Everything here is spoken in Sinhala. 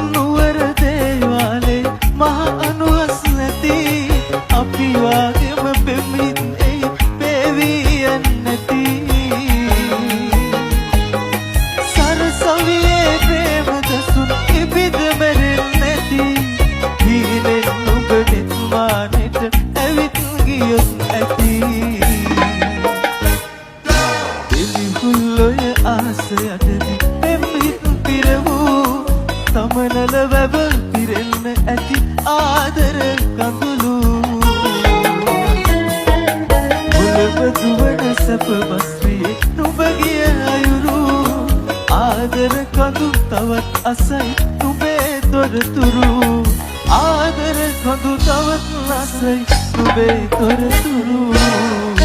නුවර දේවාලේ මහ අනුහස් නැති අපි වාගෙම බෙමින් එයි බේවී යන්නැති සරසවියේ ප්‍රේම දසුන් ඉබිද මැරෙන්නේ නැති හීනෙන් නුඹ නිර්මාණයට ඇවිත් ගියොත් ඇති දෙවිහුල්ලොය ආසයටදී පෙම්හිත් පිරවූ තමනල වැව පිරෙන්න ඇති ආදර කඳුළු මුලව දුවන සැප බස්රියේ නුඹ ගිය අයුරු ආදර කඳු තවත් අසයි නුඹේ තොරතුරු ආදර කඳු තවත් අසයි නුඹේ තොරතුරු